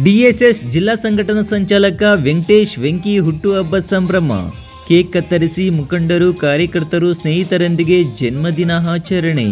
DSS ಜಿಲ್ಲಾ ಸಂಘಟನಾ ಸಂಚಾಲಕ ವೆಂಕಟೇಶ್ ವೆಂಕಿ ಹುಟ್ಟುಹಬ್ಬ ಸಂಭ್ರಮ. ಕೇಕ್ ಕತ್ತರಿಸಿ ಮುಖಂಡರು, ಕಾರ್ಯಕರ್ತರು, ಸ್ನೇಹಿತರೊಂದಿಗೆ ಜನ್ಮದಿನ ಆಚರಣೆ.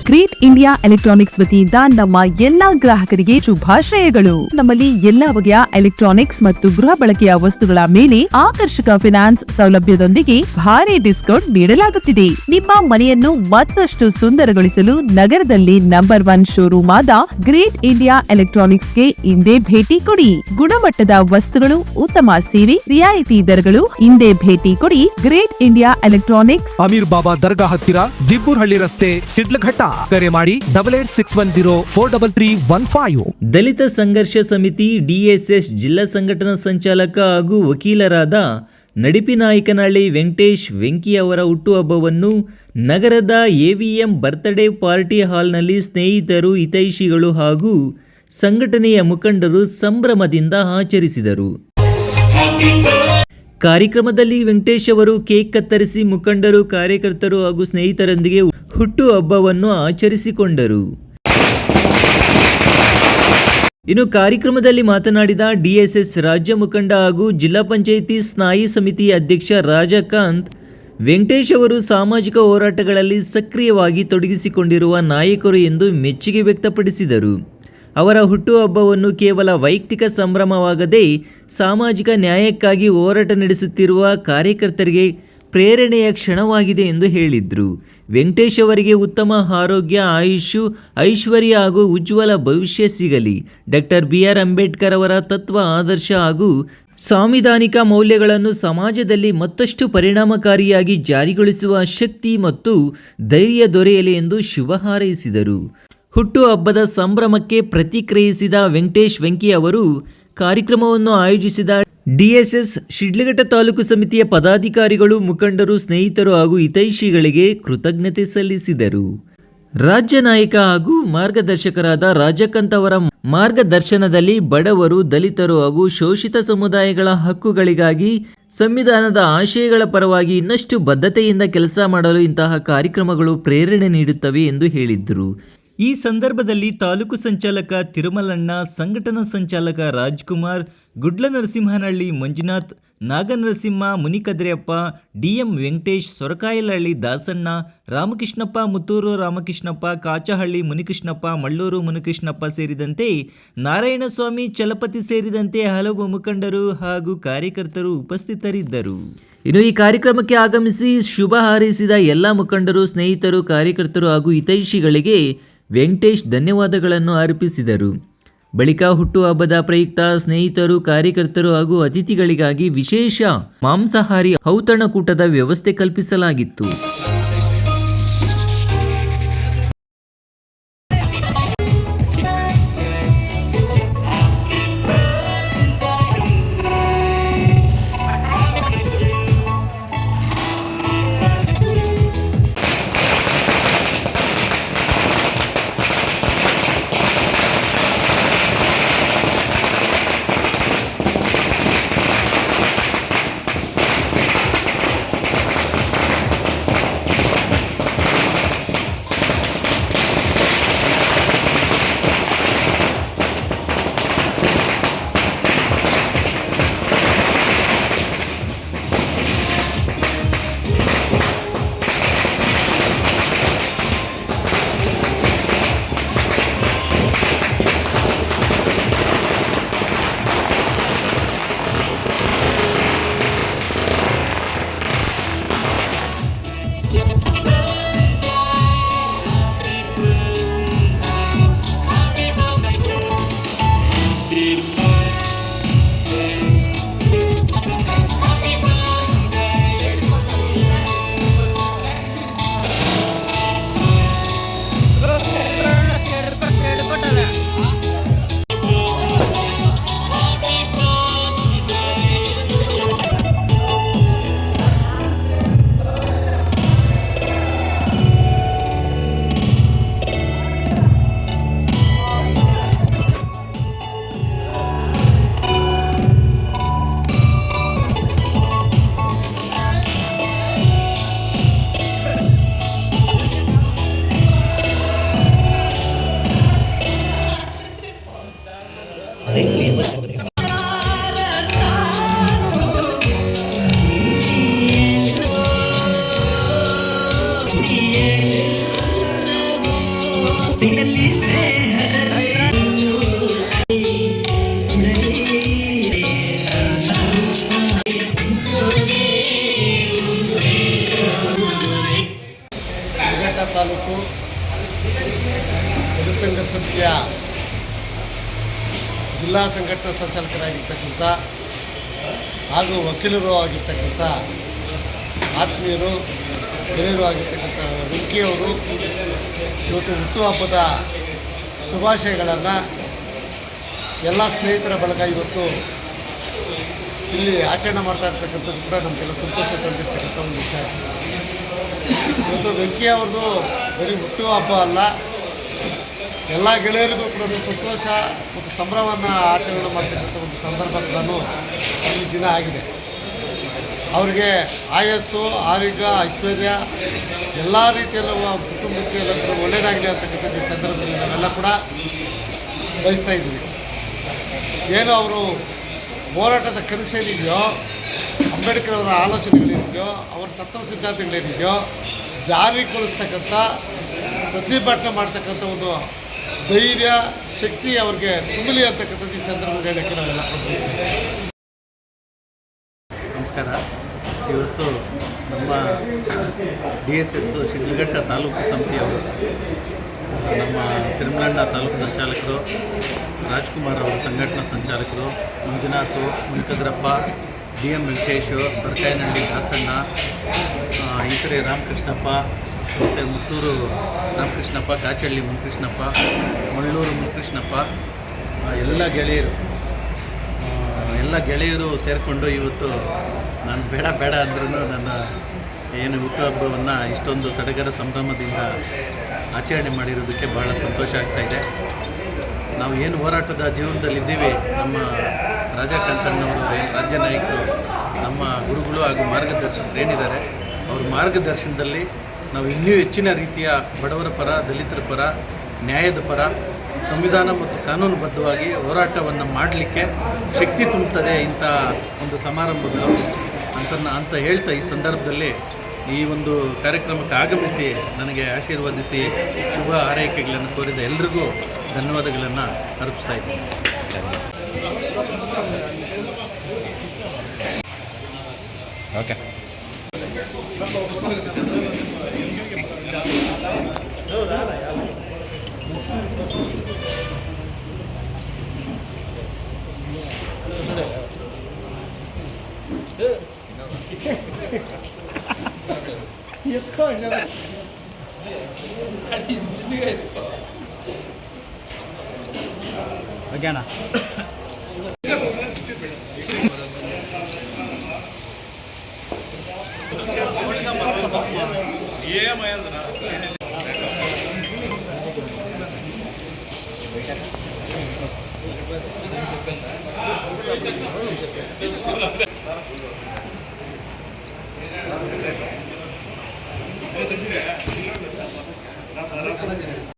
ಗ್ರೇಟ್ ಇಂಡಿಯಾ ಎಲೆಕ್ಟ್ರಾನಿಕ್ಸ್ ವತಿಯಿಂದ ನಮ್ಮ ಎಲ್ಲಾ ಗ್ರಾಹಕರಿಗೆ ಶುಭಾಶಯಗಳು. ನಮ್ಮಲ್ಲಿ ಎಲ್ಲಾ ಬಗೆಯ ಎಲೆಕ್ಟ್ರಾನಿಕ್ಸ್ ಮತ್ತು ಗೃಹ ಬಳಕೆಯ ವಸ್ತುಗಳ ಮೇಲೆ ಆಕರ್ಷಕ ಫೈನಾನ್ಸ್ ಸೌಲಭ್ಯದೊಂದಿಗೆ ಭಾರಿ ಡಿಸ್ಕೌಂಟ್ ನೀಡಲಾಗುತ್ತಿದೆ. ನಿಮ್ಮ ಮನೆಯನ್ನು ಮತ್ತಷ್ಟು ಸುಂದರಗೊಳಿಸಲು ನಗರದಲ್ಲಿ ನಂಬರ್ 1 ಶೋರೂಮ್ ಆದ ಗ್ರೇಟ್ ಇಂಡಿಯಾ ಎಲೆಕ್ಟ್ರಾನಿಕ್ಸ್ಗೆ ಇಂದೇ ಭೇಟಿ ಕೊಡಿ. ಗುಣಮಟ್ಟದ ವಸ್ತುಗಳು, ಉತ್ತಮ ಸೇವೆ, ರಿಯಾಯಿತಿ ದರಗಳು. ಇಂದೇ ಭೇಟಿ ಕೊಡಿ. ಗ್ರೇಟ್ ಇಂಡಿಯಾ ಎಲೆಕ್ಟ್ರಾನಿಕ್ಸ್, ಅಮೀರ್ ಬಾಬಾ ದರ್ಗಾ ಹತ್ತಿರ, ದಿಬ್ಬೂರ್ಹಳ್ಳಿ ರಸ್ತೆ, ಶಿಡ್ಲಘಟ್ಟ. ಕರೆ ಮಾಡಿ 8861043315. ದಲಿತ ಸಂಘರ್ಷ ಸಮಿತಿ ಡಿಎಸ್ಎಸ್ ಜಿಲ್ಲಾ ಸಂಘಟನಾ ಸಂಚಾಲಕ ಹಾಗೂ ವಕೀಲರಾದ ನಡಿಪಿನಾಯಕನಹಳ್ಳಿ ವೆಂಕಟೇಶ್ ವೆಂಕಿ ಅವರ ಹುಟ್ಟುಹಬ್ಬವನ್ನು ನಗರದ ಎವಿಎಂ ಬರ್ತ್ಡೇ ಪಾರ್ಟಿ ಹಾಲ್ನಲ್ಲಿ ಸ್ನೇಹಿತರು, ಹಿತೈಷಿಗಳು ಹಾಗೂ ಸಂಘಟನೆಯ ಮುಖಂಡರು ಸಂಭ್ರಮದಿಂದ ಆಚರಿಸಿದರು. ಕಾರ್ಯಕ್ರಮದಲ್ಲಿ ವೆಂಕಟೇಶ್ ಅವರು ಕೇಕ್ ಕತ್ತರಿಸಿ ಮುಖಂಡರು, ಕಾರ್ಯಕರ್ತರು ಹಾಗೂ ಸ್ನೇಹಿತರೊಂದಿಗೆ ಹುಟ್ಟುಹಬ್ಬವನ್ನು ಆಚರಿಸಿಕೊಂಡರು. ಇನ್ನು ಕಾರ್ಯಕ್ರಮದಲ್ಲಿ ಮಾತನಾಡಿದ ಡಿಎಸ್ಎಸ್ ರಾಜ್ಯ ಮುಖಂಡ ಹಾಗೂ ಜಿಲ್ಲಾ ಪಂಚಾಯಿತಿ ಸ್ಥಾಯಿ ಸಮಿತಿ ಅಧ್ಯಕ್ಷ ರಾಜಕಾಂತ್, ವೆಂಕಟೇಶ್ ಅವರು ಸಾಮಾಜಿಕ ಹೋರಾಟಗಳಲ್ಲಿ ಸಕ್ರಿಯವಾಗಿ ತೊಡಗಿಸಿಕೊಂಡಿರುವ ನಾಯಕರು ಎಂದು ಮೆಚ್ಚುಗೆ ವ್ಯಕ್ತಪಡಿಸಿದರು. ಅವರ ಹುಟ್ಟುಹಬ್ಬವನ್ನು ಕೇವಲ ವೈಯಕ್ತಿಕ ಸಂಭ್ರಮವಾಗದೆ ಸಾಮಾಜಿಕ ನ್ಯಾಯಕ್ಕಾಗಿ ಹೋರಾಟ ನಡೆಸುತ್ತಿರುವ ಕಾರ್ಯಕರ್ತರಿಗೆ ಪ್ರೇರಣೆಯ ಕ್ಷಣವಾಗಿದೆ ಎಂದು ಹೇಳಿದರು. ವೆಂಕಟೇಶ್ ಅವರಿಗೆ ಉತ್ತಮ ಆರೋಗ್ಯ, ಆಯುಷು, ಐಶ್ವರ್ಯ ಹಾಗೂ ಉಜ್ವಲ ಭವಿಷ್ಯ ಸಿಗಲಿ. ಡಾಕ್ಟರ್ BR ಅಂಬೇಡ್ಕರ್ ಅವರ ತತ್ವ, ಆದರ್ಶ ಹಾಗೂ ಸಾಂವಿಧಾನಿಕ ಮೌಲ್ಯಗಳನ್ನು ಸಮಾಜದಲ್ಲಿ ಮತ್ತಷ್ಟು ಪರಿಣಾಮಕಾರಿಯಾಗಿ ಜಾರಿಗೊಳಿಸುವ ಶಕ್ತಿ ಮತ್ತು ಧೈರ್ಯ ದೊರೆಯಲಿ ಎಂದು ಶುಭ ಹಾರೈಸಿದರು. ಹುಟ್ಟುಹಬ್ಬದ ಸಂಭ್ರಮಕ್ಕೆ ಪ್ರತಿಕ್ರಿಯಿಸಿದ ವೆಂಕಟೇಶ್ ವೆಂಕಿ ಅವರು ಕಾರ್ಯಕ್ರಮವನ್ನು ಆಯೋಜಿಸಿದ ಡಿಎಸ್ಎಸ್ ಶಿಡ್ಲಘಟ್ಟ ತಾಲೂಕು ಸಮಿತಿಯ ಪದಾಧಿಕಾರಿಗಳು, ಮುಖಂಡರು, ಸ್ನೇಹಿತರು ಹಾಗೂ ಹಿತೈಷಿಗಳಿಗೆ ಕೃತಜ್ಞತೆ ಸಲ್ಲಿಸಿದರು. ರಾಜ್ಯ ನಾಯಕ ಹಾಗೂ ಮಾರ್ಗದರ್ಶಕರಾದ ರಾಜಕಾಂತ್ ಅವರ ಮಾರ್ಗದರ್ಶನದಲ್ಲಿ ಬಡವರು, ದಲಿತರು ಹಾಗೂ ಶೋಷಿತ ಸಮುದಾಯಗಳ ಹಕ್ಕುಗಳಿಗಾಗಿ ಸಂವಿಧಾನದ ಆಶಯಗಳ ಪರವಾಗಿ ಇನ್ನಷ್ಟು ಬದ್ಧತೆಯಿಂದ ಕೆಲಸ ಮಾಡಲು ಇಂತಹ ಕಾರ್ಯಕ್ರಮಗಳು ಪ್ರೇರಣೆ ನೀಡುತ್ತವೆ ಎಂದು ಹೇಳಿದರು. ಈ ಸಂದರ್ಭದಲ್ಲಿ ತಾಲೂಕು ಸಂಚಾಲಕ ತಿರುಮಲಣ್ಣ, ಸಂಘಟನಾ ಸಂಚಾಲಕ ರಾಜ್ಕುಮಾರ್, ಗುಡ್ಲನರಸಿಂಹನಹಳ್ಳಿ ಮಂಜುನಾಥ್, ನಾಗನರಸಿಂಹ, ಮುನಿಕದ್ರೆಯಪ್ಪ, ಡಿಎಂ ವೆಂಕಟೇಶ್, ಸೊರಕಾಯಲಹಳ್ಳಿ ದಾಸಣ್ಣ, ರಾಮಕೃಷ್ಣಪ್ಪ, ಮುತ್ತೂರು ರಾಮಕೃಷ್ಣಪ್ಪ, ಕಾಚಹಳ್ಳಿ ಮುನಿಕೃಷ್ಣಪ್ಪ, ಮಳ್ಳೂರು ಮುನಿಕೃಷ್ಣಪ್ಪ ಸೇರಿದಂತೆ ನಾರಾಯಣಸ್ವಾಮಿ, ಚಲಪತಿ ಸೇರಿದಂತೆ ಹಲವು ಮುಖಂಡರು ಹಾಗೂ ಕಾರ್ಯಕರ್ತರು ಉಪಸ್ಥಿತರಿದ್ದರು. ಇನ್ನು ಈ ಕಾರ್ಯಕ್ರಮಕ್ಕೆ ಆಗಮಿಸಿ ಶುಭ ಹಾರೈಸಿದ ಎಲ್ಲ ಮುಖಂಡರು, ಸ್ನೇಹಿತರು, ಕಾರ್ಯಕರ್ತರು ಹಾಗೂ ಹಿತೈಷಿಗಳಿಗೆ ವೆಂಕಟೇಶ್ ಧನ್ಯವಾದಗಳನ್ನು ಅರ್ಪಿಸಿದರು. ಬಳಿಕ ಹುಟ್ಟುಹಬ್ಬದ ಪ್ರಯುಕ್ತ ಸ್ನೇಹಿತರು, ಕಾರ್ಯಕರ್ತರು ಹಾಗೂ ಅತಿಥಿಗಳಿಗಾಗಿ ವಿಶೇಷ ಮಾಂಸಾಹಾರಿ ಔತಣಕೂಟದ ವ್ಯವಸ್ಥೆ ಕಲ್ಪಿಸಲಾಗಿತ್ತು. ಶಿಡ್ಲಘಟ್ಟ ತಾಲೂಕು ಜನಸಂಘ ಸಮಿತಿಯ ಜಿಲ್ಲಾ ಸಂಘಟನಾ ಸಂಚಾಲಕರಾಗಿರ್ತಕ್ಕಂಥ ಹಾಗೂ ವಕೀಲರು ಆಗಿರ್ತಕ್ಕಂಥ ಆತ್ಮೀಯರು ಗೆಳೆಯರು ಆಗಿರ್ತಕ್ಕಂಥ ವೆಂಕಿಯವರು ಇವತ್ತು ಹುಟ್ಟುಹಬ್ಬದ ಶುಭಾಶಯಗಳನ್ನು ಎಲ್ಲ ಸ್ನೇಹಿತರ ಬಳಗ ಇವತ್ತು ಇಲ್ಲಿ ಆಚರಣೆ ಮಾಡ್ತಾ ಇರ್ತಕ್ಕಂಥದ್ದು ಕೂಡ ನಮಗೆಲ್ಲ ಸಂತೋಷ ತಂದಿರ್ತಕ್ಕಂಥ ಒಂದು ವಿಚಾರ. ಇವತ್ತು ವೆಂಕಿ ಅವ್ರದ್ದು ಬರೀ ಹುಟ್ಟುಹಬ್ಬ ಅಲ್ಲ, ಎಲ್ಲ ಗೆಳೆಯರಿಗೂ ಕೂಡ ಸಂತೋಷ ಮತ್ತು ಸಂಭ್ರಮವನ್ನು ಆಚರಣೆ ಮಾಡ್ತಕ್ಕಂಥ ಒಂದು ಸಂದರ್ಭ ಕೂಡ ಈ ದಿನ ಆಗಿದೆ. ಅವರಿಗೆ ಆಯಸ್ಸು, ಆರೋಗ್ಯ, ಐಶ್ವರ್ಯ ಎಲ್ಲ ರೀತಿಯಲ್ಲೂ ಕುಟುಂಬಕ್ಕೆ ಎಲ್ಲ ಕೂಡ ಒಳ್ಳೆಯದಾಗಲಿ ಅಂತಕ್ಕಂಥ ಈ ಸಂದರ್ಭದಲ್ಲಿ ನಾವೆಲ್ಲ ಕೂಡ ಬಯಸ್ತಾ ಇದ್ದೀವಿ. ಏನು ಅವರು ಹೋರಾಟದ ಕನಸೇನಿದೆಯೋ, ಅಂಬೇಡ್ಕರ್ ಅವರ ಆಲೋಚನೆಗಳೇನಿದೆಯೋ, ಅವರ ತತ್ವ ಸಿದ್ಧಾಂತಗಳೇನಿದೆಯೋ ಜಾರಿಗೊಳಿಸ್ತಕ್ಕಂಥ ಪ್ರತಿಭಟನೆ ಮಾಡ್ತಕ್ಕಂಥ ಒಂದು ಧೈರ್ಯ, ಶಕ್ತಿ ಅವ್ರಿಗೆ ತುಂಬಲಿ ಅಂತಕ್ಕಂಥದ್ದು ಈ ಸಂದರ್ಭದಲ್ಲಿ ಹೇಳೋಕ್ಕೆ ನಾವೆಲ್ಲ ಪ್ರಯತ್ನಿಸ್ತೀವಿ. ನಮಸ್ಕಾರ. ಇವತ್ತು ನಮ್ಮ DSS ಶಿಡ್ಲಘಟ್ಟ ತಾಲೂಕು ಸಮಿತಿಯವರು, ನಮ್ಮ ತಿರುಮಲಣ್ಣ ತಾಲೂಕು ಸಂಚಾಲಕರು, ರಾಜ್ಕುಮಾರ್ ಅವರು ಸಂಘಟನಾ ಸಂಚಾಲಕರು, ಮಂಜುನಾಥ್, ಮುನ್ಕದ್ರಪ್ಪ, DM ವೆಂಕಟೇಶು, ಸರ್ಕಾಯನಹಳ್ಳಿ ದಾಸಣ್ಣ, ಈ ಕಡೆ ರಾಮಕೃಷ್ಣಪ್ಪ, ಮತ್ತು ಮುತ್ತೂರು ರಾಮಕೃಷ್ಣಪ್ಪ, ಕಾಚಹಳ್ಳಿ ಮುನ್ಕೃಷ್ಣಪ್ಪ, ಮಳ್ಳೂರು ಮುನ್ಕೃಷ್ಣಪ್ಪ, ಎಲ್ಲ ಗೆಳೆಯರು ಸೇರಿಕೊಂಡು ಇವತ್ತು ನಾನು ಬೇಡ ಅಂದ್ರೂ ನನ್ನ ಏನು ಹುಟ್ಟುಹಬ್ಬವನ್ನು ಇಷ್ಟೊಂದು ಸಡಗರ ಸಂಭ್ರಮದಿಂದ ಆಚರಣೆ ಮಾಡಿರೋದಕ್ಕೆ ಭಾಳ ಸಂತೋಷ ಆಗ್ತಾಯಿದೆ. ನಾವು ಏನು ಹೋರಾಟದ ಜೀವನದಲ್ಲಿದ್ದೀವಿ, ನಮ್ಮ ರಾಜಕಾಂತಣ್ಣವರು ಏನು ರಾಜ್ಯ ನಾಯಕರು, ನಮ್ಮ ಗುರುಗಳು ಹಾಗೂ ಮಾರ್ಗದರ್ಶಕರು ಏನಿದ್ದಾರೆ, ಅವ್ರ ಮಾರ್ಗದರ್ಶನದಲ್ಲಿ ನಾವು ಇನ್ನೂ ಹೆಚ್ಚಿನ ರೀತಿಯ ಬಡವರ ಪರ, ದಲಿತರ ಪರ, ನ್ಯಾಯದ ಪರ, ಸಂವಿಧಾನ ಮತ್ತು ಕಾನೂನುಬದ್ಧವಾಗಿ ಹೋರಾಟವನ್ನು ಮಾಡಲಿಕ್ಕೆ ಶಕ್ತಿ ತುಂಬುತ್ತದೆ ಇಂಥ ಒಂದು ಸಮಾರಂಭಗಳು ಅಂತ ಹೇಳ್ತಾ ಈ ಸಂದರ್ಭದಲ್ಲಿ ಈ ಒಂದು ಕಾರ್ಯಕ್ರಮಕ್ಕೆ ಆಗಮಿಸಿ ನನಗೆ ಆಶೀರ್ವದಿಸಿ ಶುಭ ಹಾರೈಕೆಗಳನ್ನು ಕೋರಿದ ಎಲ್ರಿಗೂ ಧನ್ಯವಾದಗಳನ್ನು ಅರ್ಪಿಸ್ತಾ ಇದ್ದೀನಿ. ಓಕೆ.